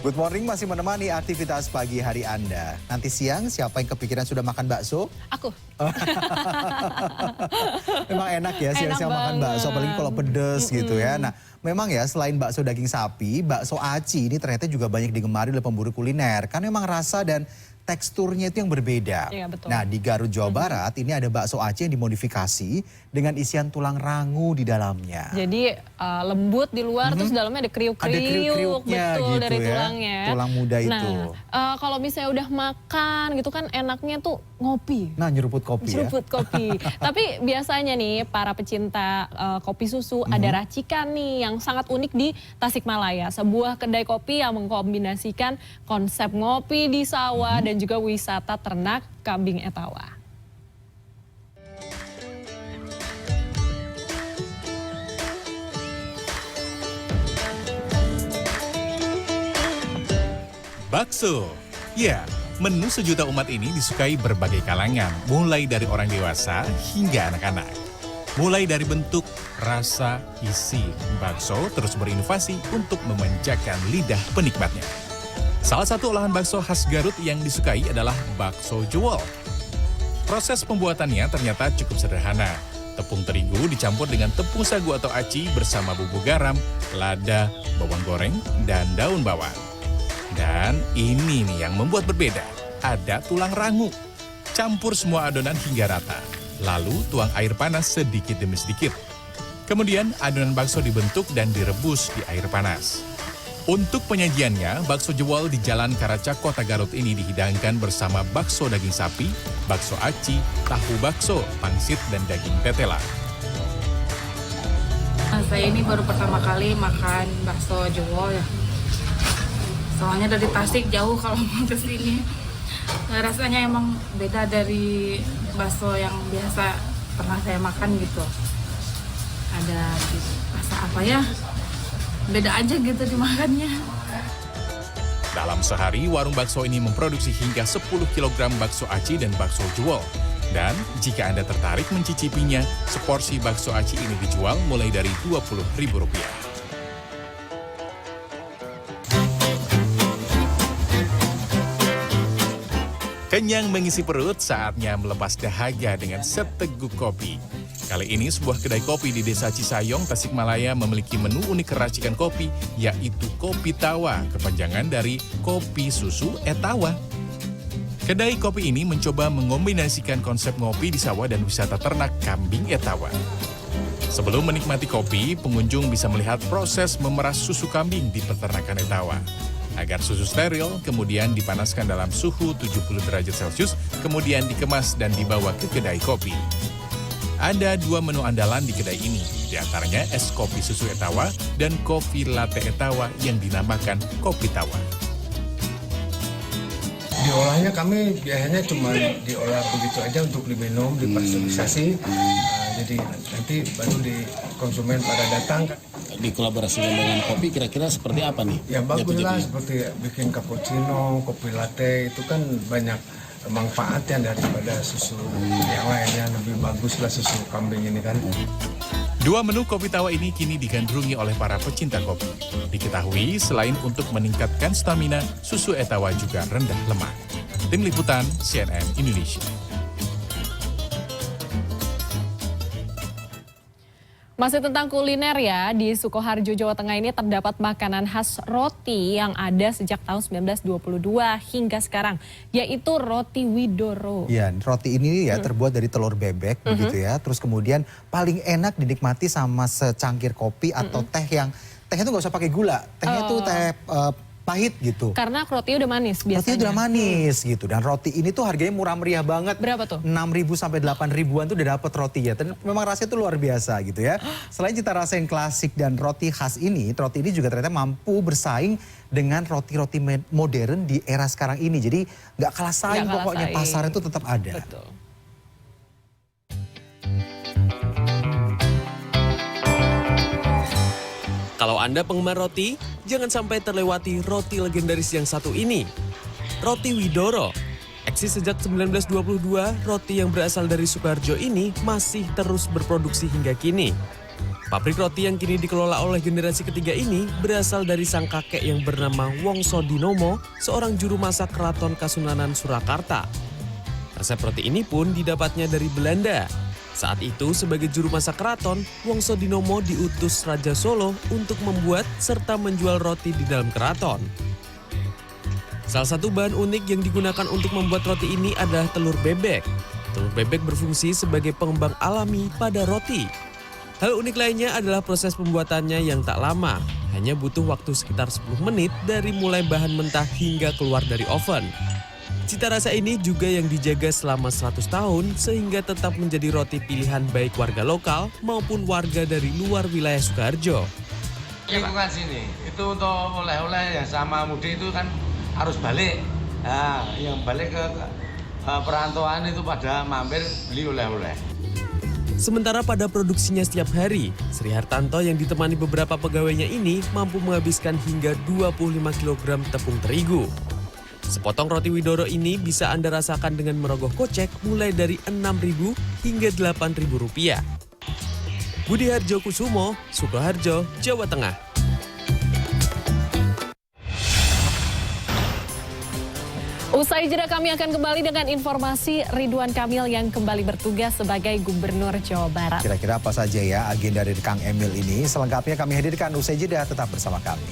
Good morning masih menemani aktivitas pagi hari Anda. Nanti siang siapa yang kepikiran sudah makan bakso? Aku. Memang enak ya siang-siang makan bakso, apalagi kalau pedes gitu ya. Nah, memang ya selain bakso daging sapi, bakso aci ini ternyata juga banyak digemari oleh pemburu kuliner. Karena memang rasa dan teksturnya itu yang berbeda. Iya, betul. Nah, di Garut, Jawa Barat ini ada bakso aci yang dimodifikasi dengan isian tulang rangu di dalamnya. Jadi lembut di luar, terus dalamnya ada kriuk-kriuk, betul, gitu dari ya, tulangnya. tulang muda itu. Nah, kalau misalnya udah makan gitu kan enaknya tuh ngopi. Nah, nyeruput kopi Nyeruput kopi. Tapi biasanya nih para pecinta kopi susu ada racikan nih yang sangat unik di Tasikmalaya. Sebuah kedai kopi yang mengkombinasikan konsep ngopi di sawah dan juga wisata ternak kambing etawa. Bakso. Ya, menu sejuta umat ini disukai berbagai kalangan, mulai dari orang dewasa hingga anak-anak. Mulai dari bentuk, rasa, isi, bakso terus berinovasi untuk memanjakan lidah penikmatnya. Salah satu olahan bakso khas Garut yang disukai adalah bakso jewol. Proses pembuatannya ternyata cukup sederhana. Tepung terigu dicampur dengan tepung sagu atau aci bersama bumbu garam, lada, bawang goreng, dan daun bawang. Dan ini nih yang membuat berbeda, ada tulang rangu. Campur semua adonan hingga rata, lalu tuang air panas sedikit demi sedikit. Kemudian adonan bakso dibentuk dan direbus di air panas. Untuk penyajiannya, bakso jewol di Jalan Karaca, Kota Garut ini dihidangkan bersama bakso daging sapi, bakso aci, tahu bakso, pangsit, dan daging tetela. Saya ini baru pertama kali makan bakso jewol ya. Soalnya dari Tasik jauh kalau mau ke sini. Rasanya emang beda dari bakso yang biasa pernah saya makan gitu. Ada rasa apa ya? Beda aja gitu dimakannya. Dalam sehari, warung bakso ini memproduksi hingga 10 kg bakso aci dan bakso jewol. Dan jika Anda tertarik mencicipinya, seporsi bakso aci ini dijual mulai dari Rp20.000. Kenyang mengisi perut, saatnya melepas dahaga dengan seteguk kopi. Kali ini sebuah kedai kopi di Desa Cisayong, Tasikmalaya memiliki menu unik racikan kopi, yaitu kopi tawa, kepanjangan dari kopi susu etawa. Kedai kopi ini mencoba mengombinasikan konsep ngopi di sawah dan wisata ternak kambing etawa. Sebelum menikmati kopi, pengunjung bisa melihat proses memeras susu kambing di peternakan etawa. Agar susu steril, kemudian dipanaskan dalam suhu 70 derajat Celcius, kemudian dikemas dan dibawa ke kedai kopi. Ada dua menu andalan di kedai ini, diantaranya es kopi susu etawa dan kopi latte etawa yang dinamakan kopi tawa. Diolahnya kami biasanya cuma diolah begitu aja untuk diminum, dipasteurisasi. Jadi nanti baru di konsumen pada datang. Dikolaborasikan dengan kopi kira-kira seperti apa nih? Ya bagus lah, seperti bikin cappuccino, kopi latte itu kan banyak manfaatnya daripada susu yang lainnya. Lebih bagus lah susu kambing ini kan. Dua menu kopi tawa ini kini digandrungi oleh para pecinta kopi. Diketahui selain untuk meningkatkan stamina, susu etawa juga rendah lemak. Tim Liputan CNN Indonesia. Masih tentang kuliner ya, di Sukoharjo, Jawa Tengah ini terdapat makanan khas roti yang ada sejak tahun 1922 hingga sekarang, yaitu roti Widoro. Ya, roti ini ya terbuat dari telur bebek begitu ya. Terus kemudian paling enak dinikmati sama secangkir kopi atau teh yang tehnya tuh nggak usah pakai gula. Tehnya tuh teh pahit gitu. Karena rotinya udah manis biasanya. Rotinya udah manis gitu. Dan roti ini tuh harganya murah meriah banget. Berapa tuh? 6.000 sampai 8.000-an tuh udah dapet rotinya. Dan memang rasanya tuh luar biasa gitu ya. Selain cita rasa yang klasik dan roti khas ini, roti ini juga ternyata mampu bersaing dengan roti-roti modern di era sekarang ini. Jadi nggak kalah saing pokoknya, pasarnya tuh tetap ada. Betul. Kalau Anda penggemar roti, jangan sampai terlewati roti legendaris yang satu ini. Roti Widoro. Eksis sejak 1922, roti yang berasal dari Sukoharjo ini masih terus berproduksi hingga kini. Pabrik roti yang kini dikelola oleh generasi ketiga ini berasal dari sang kakek yang bernama Wongso Dinomo, seorang juru masak keraton Kasunanan Surakarta. Resep roti ini pun didapatnya dari Belanda. Saat itu sebagai juru masak keraton, Wongso Dinomo diutus Raja Solo untuk membuat serta menjual roti di dalam keraton. Salah satu bahan unik yang digunakan untuk membuat roti ini adalah telur bebek. Telur bebek berfungsi sebagai pengembang alami pada roti. Hal unik lainnya adalah proses pembuatannya yang tak lama, hanya butuh waktu sekitar 10 menit dari mulai bahan mentah hingga keluar dari oven. Cita rasa ini juga yang dijaga selama 100 tahun sehingga tetap menjadi roti pilihan baik warga lokal maupun warga dari luar wilayah Sukoharjo. Lingkungan sini, itu untuk oleh-oleh yang sama mudik itu kan harus balik. Nah, yang balik ke perantauan itu pada mampir beli oleh-oleh. Sementara pada produksinya setiap hari, Sri Hartanto yang ditemani beberapa pegawainya ini mampu menghabiskan hingga 25 kg tepung terigu. Sepotong roti Widoro ini bisa Anda rasakan dengan merogoh kocek mulai dari Rp6.000 hingga Rp8.000. Budi Harjo Kusumo, Sukoharjo, Jawa Tengah. Usai jeda kami akan kembali dengan informasi Ridwan Kamil yang kembali bertugas sebagai Gubernur Jawa Barat. Kira-kira apa saja ya agenda dari Kang Emil ini? Selengkapnya kami hadirkan usai jeda, tetap bersama kami.